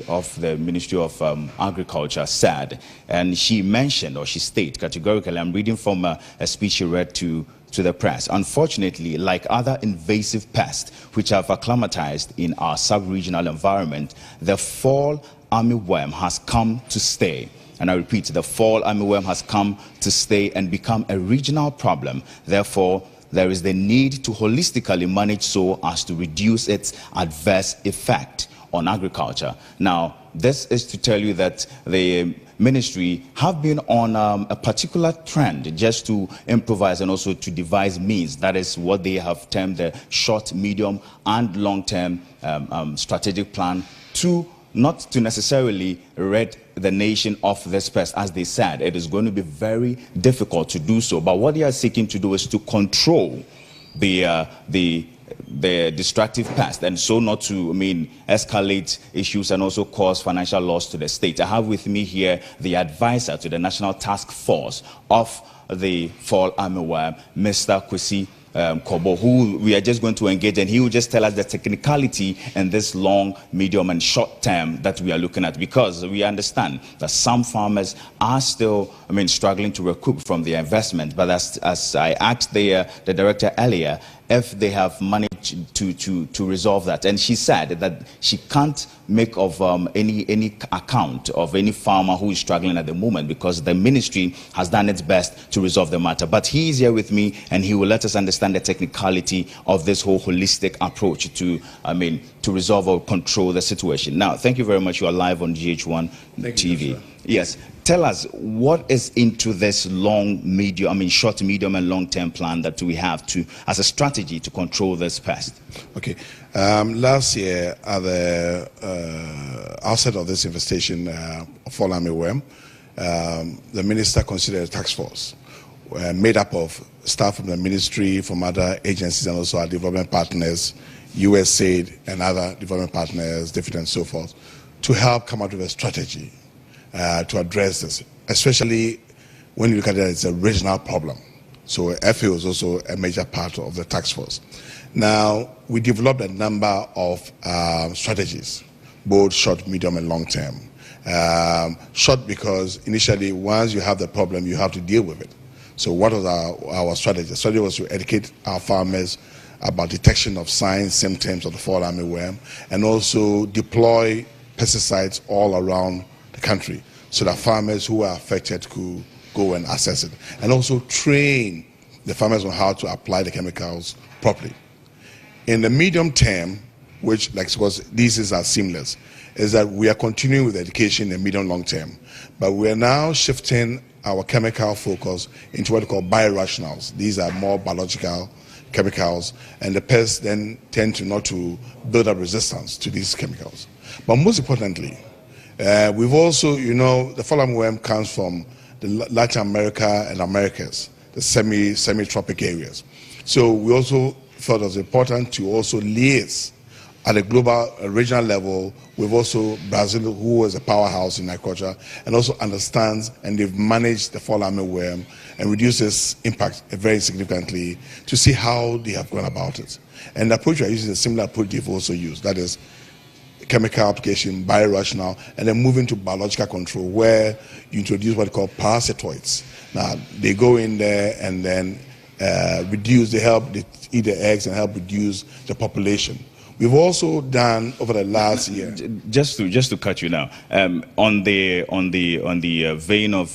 of the Ministry of Agriculture said, and she mentioned, or she stated categorically, I'm reading from a speech she read to the press. Unfortunately, like other invasive pests which have acclimatized in our sub-regional environment, the fall armyworm has come to stay. And I repeat, the fall armyworm has come to stay and become a regional problem. Therefore, there is the need to holistically manage so as to reduce its adverse effect on agriculture. Now, this is to tell you that the ministry have been on a particular trend just to improvise and also to devise means. That is what they have termed the short, medium, and long-term strategic plan to not to necessarily rid the nation of this pest. As they said, it is going to be very difficult to do so. But what they are seeking to do is to control the destructive pest, and so not to, escalate issues and also cause financial loss to the state. I have with me here the advisor to the National Task Force of the fall armyworm, Mr. Kwesi Kobo, who we are just going to engage, and he will just tell us the technicality in this long, medium, and short term that we are looking at, because we understand that some farmers are still, struggling to recoup from their investment. But as I asked the director earlier, if they have managed to resolve that, and she said that she can't make of any account of any farmer who is struggling at the moment, because the ministry has done its best to resolve the matter. But he is here with me, and he will let us understand the technicality of this whole holistic approach to resolve or control the situation. Now, thank you very much. You are live on GH1 TV. Yes. Tell us, what is into this long, medium, short, medium, and long-term plan that we have as a strategy to control this pest? Okay. Last year, at the outset of this infestation of fall armyworm, the minister considered a task force made up of staff from the ministry, from other agencies, and also our development partners, USAID, and other development partners, different and so forth, to help come up with a strategy to address this, especially when you look at it as a regional problem. So FAO is also a major part of the task force. Now, we developed a number of strategies, both short, medium, and long term. Short because initially, once you have the problem, you have to deal with it. So what was our strategy? The strategy was to educate our farmers about detection of signs, symptoms of the fall armyworm, and also deploy pesticides all around the country so that farmers who are affected could go and assess it, and also train the farmers on how to apply the chemicals properly. In the medium term, which, because these are seamless, is that we are continuing with education in the medium long term, but we are now shifting our chemical focus into what we call biorationals. These are more biological chemicals, and the pests then tend to not to build up resistance to these chemicals. But most importantly, we've also, the fall armyworm comes from the Latin America and Americas, the semi-tropic areas. So we also felt it was important to also liaise at a global, regional level with also Brazil, who is a powerhouse in agriculture, and also understands, and they've managed the fall armyworm and reduced its impact very significantly, to see how they have gone about it. And the approach we are using is a similar approach they've also used. That is chemical application, biorational, and then moving to biological control, where you introduce what we call parasitoids. Now, they go in there and then they eat the eggs and help reduce the population. We've also done over the last year. Just to cut you now, on the vein of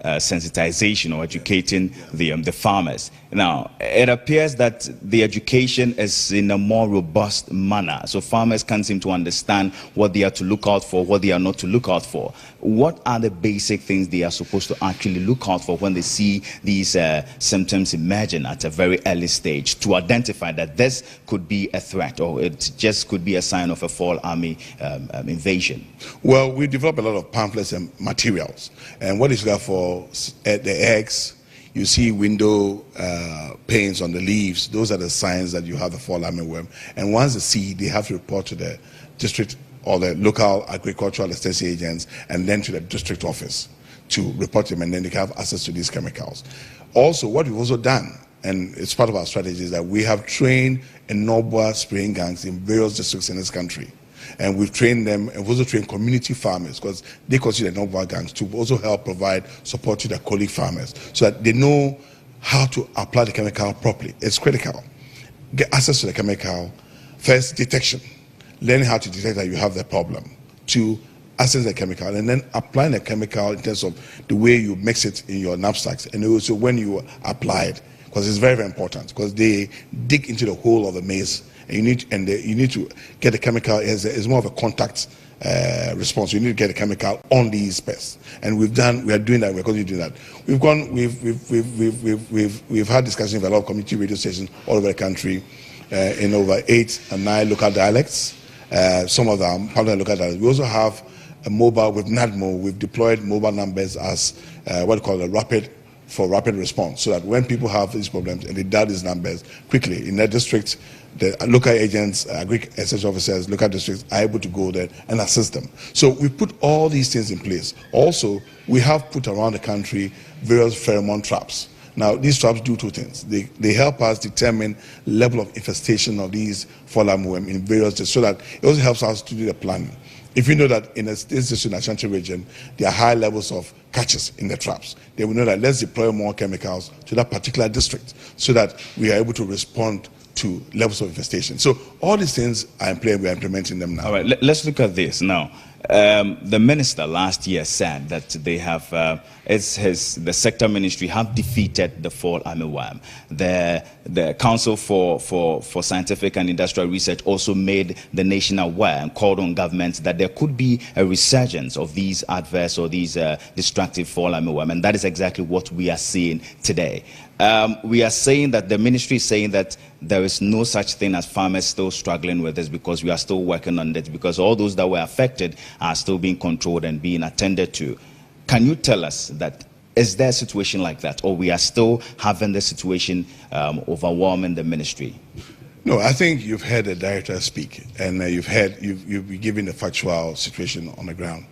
sensitization or educating the farmers. Now, it appears that the education is in a more robust manner, so farmers can't seem to understand what they are to look out for, what they are not to look out for. What are the basic things they are supposed to actually look out for when they see these symptoms emerging at a very early stage, to identify that this could be a threat, or it just could be a sign of a fall army invasion? Well, we developed a lot of pamphlets and materials, and what is that for? The eggs, you see window panes on the leaves. Those are the signs that you have the fall armyworm. And once they see, they have to report to the district or the local agricultural extension agents, and then to the district office to report them, and then they can have access to these chemicals. Also, what we've also done, and it's part of our strategy, is that we have trained Enobwa spraying gangs in various districts in this country. And we've trained them, and we've also trained community farmers, because they consider non-violent gangs to also help provide support to their colleague farmers so that they know how to apply the chemical properly. It's critical. Get access to the chemical. First, detection. Learning how to detect that you have the problem. 2, access the chemical, and then applying the chemical in terms of the way you mix it in your knapsacks, and also when you apply it, because it's very, very important, because they dig into the whole of the maize, and you need to get the chemical. It's more of a contact response. You need to get the chemical on these pests, and we are doing that. We're going to do that. We've had discussions with a lot of community radio stations all over the country, in over 8 and 9 local dialects. Some of them part of the local dialects. We also have a mobile with NADMO. We've deployed mobile numbers as what we call a rapid response, so that when people have these problems and they dial these numbers quickly in their district, the local agents, agri-extension officers, local districts are able to go there and assist them. So we put all these things in place. Also, we have put around the country various pheromone traps. Now, these traps do 2 things. They help us determine level of infestation of these fall armyworm in various districts, so that it also helps us to do the planning. If you know that in this district in the Ashanti region, there are high levels of catches in the traps, they will know that let's deploy more chemicals to that particular district so that we are able to respond to levels of infestation. So all these things are in play, we are implementing them now. All right, let's look at this now. The minister last year said that they have, the sector ministry have defeated the fall armyworm. The Council for Scientific and Industrial Research also made the nation aware and called on governments that there could be a resurgence of these adverse or these destructive fall armyworm, and that is exactly what we are seeing today. We are saying that the ministry is saying that there is no such thing as farmers still struggling with this, because we are still working on it, because all those that were affected are still being controlled and being attended to. Can you tell us that, is there a situation like that, or we are still having the situation overwhelming the ministry? No, I think you've heard the director speak, and you've been given the factual situation on the ground.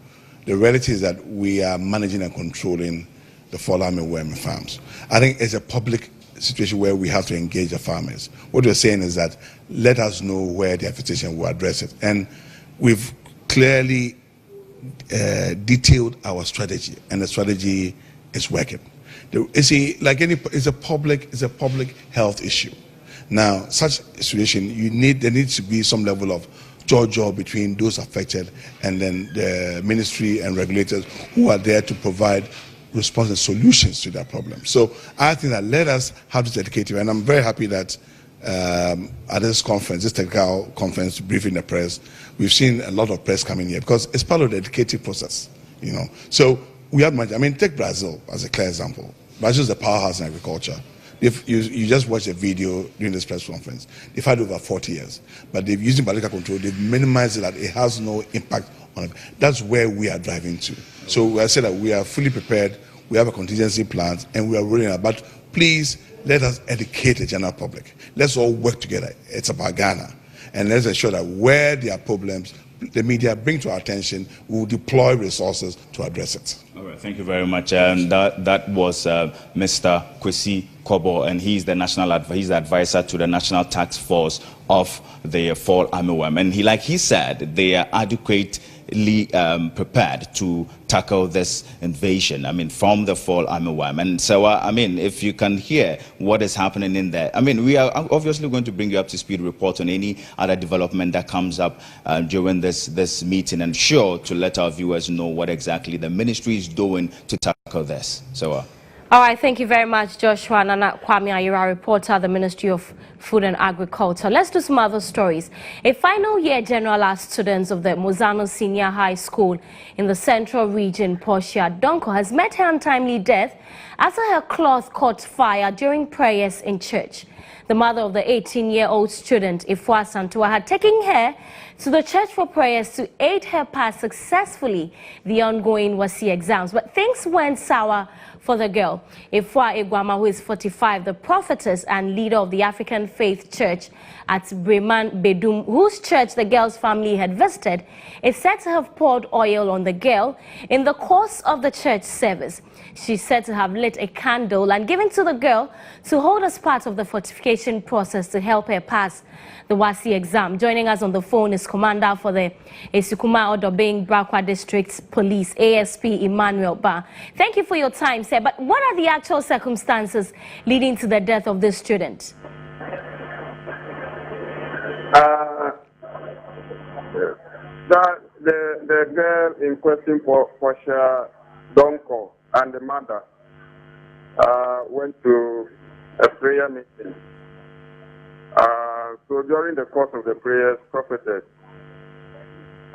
The reality is that we are managing and controlling the fall armyworm in farms. I think it's a public situation where we have to engage the farmers. What we're saying is that let us know where the infestation will address it, and we've clearly detailed our strategy, and the strategy is working. It's a public health issue. Now, such a situation, there needs to be some level of jaw between those affected and then the ministry and regulators who are there to provide response and solutions to that problem. So I think that let us have this dedicated, and I'm very happy that at this conference, this technical conference, briefing the press, we've seen a lot of press coming here, because it's part of the educative process, you know. So we have much. I mean, take Brazil as a clear example. Brazil is the powerhouse in agriculture. If you just watch a video during this press conference, they've had over 40 years, but they've using biological control, they've minimized it, that it has no impact on it. That's where we are driving to. So I said that we are fully prepared, we have a contingency plan, and we are rolling out. But please, let us educate the general public. Let's all work together. It's about Ghana. And let's ensure that where there are problems, the media bring to our attention, we will deploy resources to address it. All right, thank you very much. And that was Mr. Kwesi Kobo, and he's the he's the advisor to the National Task Force of the fall armyworm. And like he said, they are adequately prepared to tackle this invasion, I mean, from the fall armyworm. And so, I mean, if you can hear what is happening in there, I mean, we are obviously going to bring you up to speed report on any other development that comes up during this meeting, and sure to let our viewers know what exactly the ministry is doing to tackle this. So, all right, thank you very much, Joshua. Nana Kwame Ayura, reporter, the Ministry of Food and Agriculture. Let's do some other stories. A final year general art student of the Mozano Senior High School in the Central Region, Portia Donko, has met her untimely death after her cloth caught fire during prayers in church. The mother of the 18-year-old student, Ifua Santua, had taken her to the church for prayers to aid her pass successfully the ongoing WASI exams. But things went sour for the girl. Ifua Egwama, who is 45, the prophetess and leader of the African Faith Church at Breman Bedum, whose church the girl's family had visited, is said to have poured oil on the girl in the course of the church service. She's said to have lit a candle and given to the girl to hold as part of the fortification application process to help her pass the WASI exam. Joining us on the phone is Commander for the Esikuma Odobeng Brakwa District Police, ASP Emmanuel Ba. Thank you for your time, sir. But what are the actual circumstances leading to the death of this student? The girl in question, Portia Donko, and the mother went to a prayer meeting. So during the course of the prayers, prophetess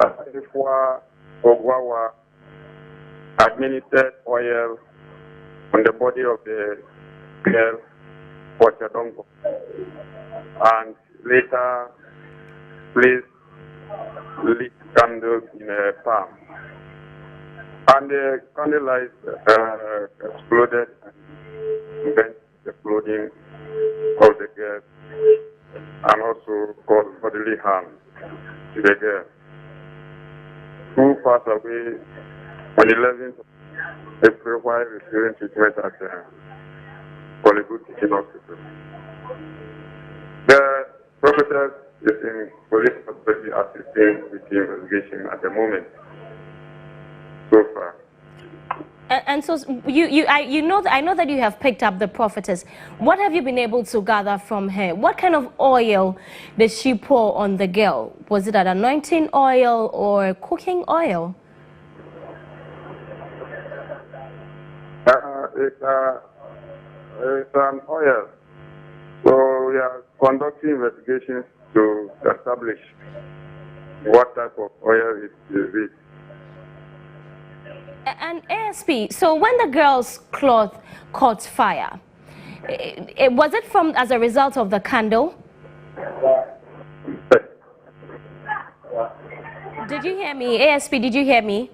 Ifwa Ogwawa administered oil on the body of the girl, Portia Donko, and later placed lit candles in a palm. And the candlelight exploded and bent the clothing of the girl and also caused bodily harm to the girl, who passed away on the 11th of April while receiving treatment at Ghallywood Teaching Hospital. The prophetess is in police custody assisting with the investigation at the moment. So far. And so I know that you have picked up the prophetess. What have you been able to gather from her? What kind of oil did she pour on the girl? Was it an anointing oil or cooking oil? It's an oil. So we are conducting investigations to establish what type of oil is it. And ASP, so when the girl's cloth caught fire, was it as a result of the candle? Did you hear me? ASP, did you hear me?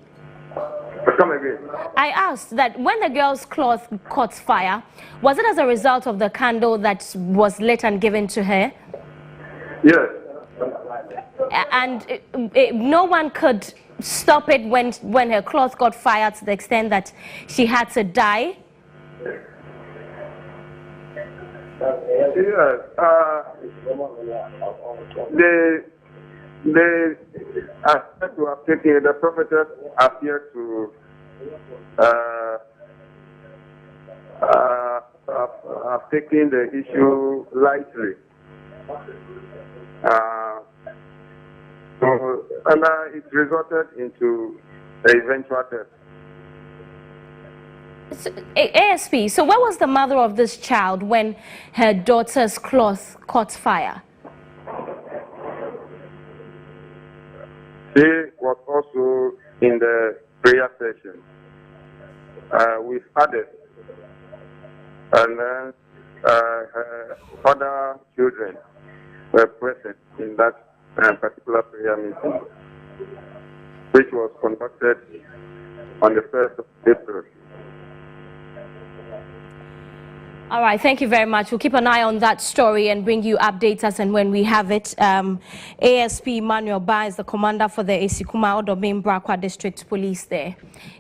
Come again. I asked that when the girl's cloth caught fire, was it as a result of the candle that was lit and given to her? Yes. And no one could stop it when her cloth got fired to the extent that she had to die? Yes. They appear to have taken, the prophetess appeared to have taken the issue lightly. And it resulted into the eventual death. So, ASP, so where was the mother of this child when her daughter's cloth caught fire? She was also in the prayer session with others, and then her other children were present in that particular prayer meeting, which was conducted on the 1st of April. All right, thank you very much. We'll keep an eye on that story and bring you updates as and when we have it. ASP Emmanuel Ba is the commander for the Esikuma Odobeng Brakwa District Police there,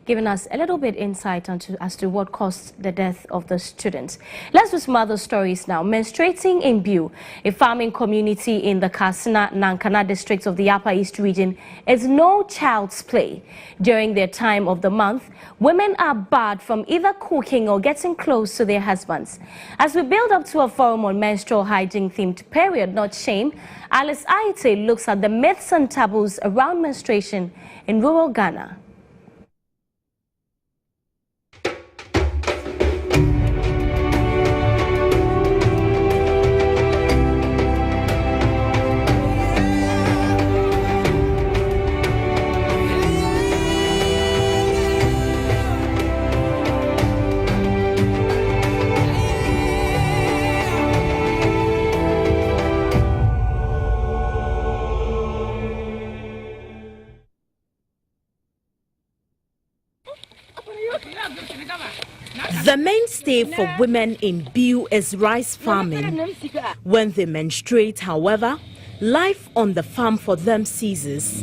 giving us a little bit insight as to what caused the death of the students. Let's do some other stories now. Menstruating in Bu, a farming community in the Karsina Nankana districts of the Upper East region, is no child's play. During their time of the month, women are barred from either cooking or getting close to their husbands. As we build up to a forum on menstrual hygiene themed period, not shame, Alice Aite looks at the myths and taboos around menstruation in rural Ghana. The mainstay for women in Bu is rice farming. When they menstruate, however, life on the farm for them ceases.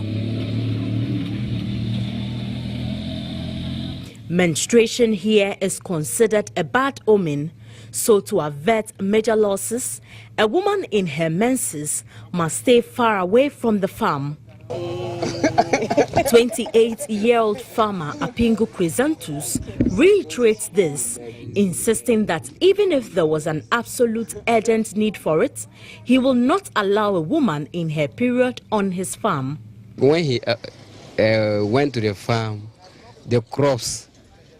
Menstruation here is considered a bad omen, so to avert major losses, a woman in her menses must stay far away from the farm. 28-year-old farmer Apingu Chrysanthus reiterates this, insisting that even if there was an absolute urgent need for it, he will not allow a woman in her period on his farm. When he went to the farm, the crops,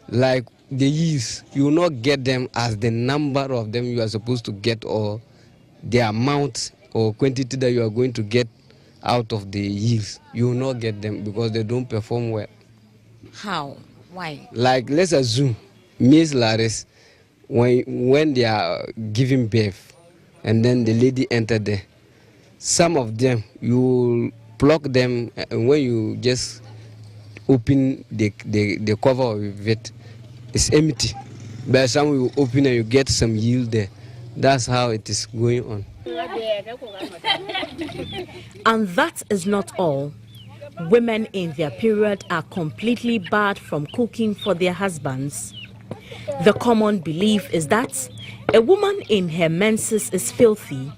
like the yields, you will not get them as the number of them you are supposed to get, or the amount or quantity that you are going to get out of the yields. You will not get them because they don't perform well. How? Why? Like, let's assume maize ladders, when they are giving birth and then the lady entered there, some of them you will pluck them, and when you just open the cover of it, it's empty. But some you open and you get some yield there. That's how it is going on. And that is not all. Women in their period are completely barred from cooking for their husbands. The common belief is that a woman in her menses is filthy,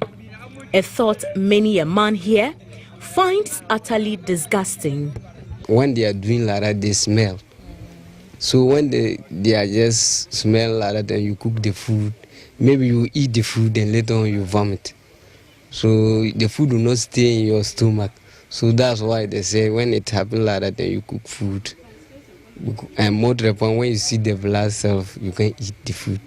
a thought many a man here finds utterly disgusting. When they are doing like that, they smell. So when they are just smell like that and you cook the food, maybe you eat the food and later on you vomit. So the food will not stay in your stomach. So that's why they say when it happens like that, then you cook food. And more to the point, when you see the blood cells, you can eat the food.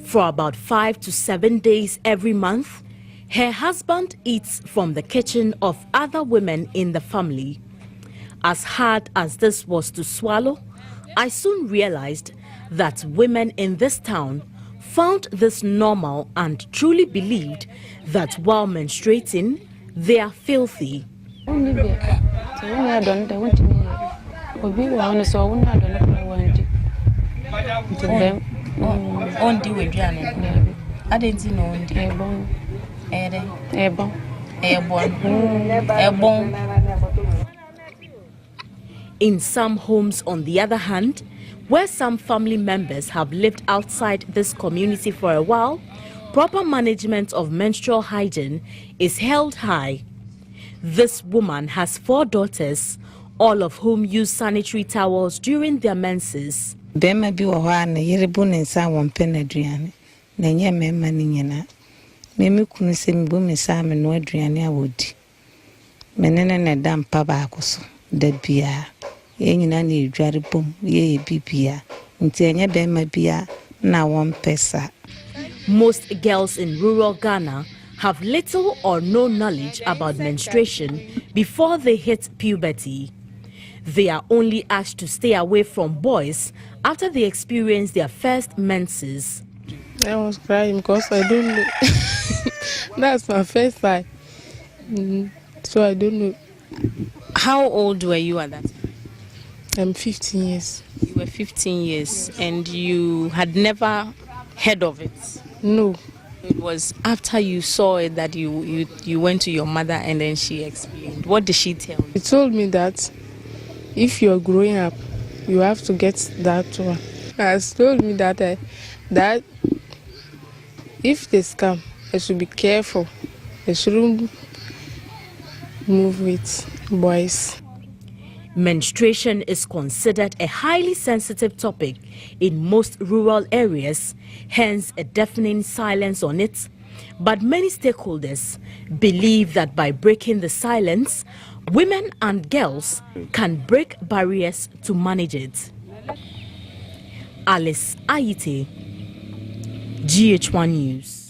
For about 5 to 7 days every month, her husband eats from the kitchen of other women in the family. As hard as this was to swallow, I soon realized that women in this town found this normal and truly believed that while menstruating, they are filthy. In some homes, on the other hand, where some family members have lived outside this community for a while, proper management of menstrual hygiene is held high. This woman has 4 daughters, all of whom use sanitary towels during their menses. Most girls in rural Ghana have little or no knowledge about menstruation before they hit puberty. They are only asked to stay away from boys after they experience their first menses. I was crying because I don't know. That's my first time. So I don't know. How old were you at that time? I'm 15 years. You were 15 years and you had never heard of it? No. It was after you saw it that you went to your mother and then she explained. What did she tell you? She told me that if you're growing up, you have to get that one. She told me that that if they scam, I should be careful. I shouldn't move with boys. Menstruation is considered a highly sensitive topic in most rural areas, hence a deafening silence on it. But many stakeholders believe that by breaking the silence, women and girls can break barriers to manage it. Alice Ayite, GH1 News.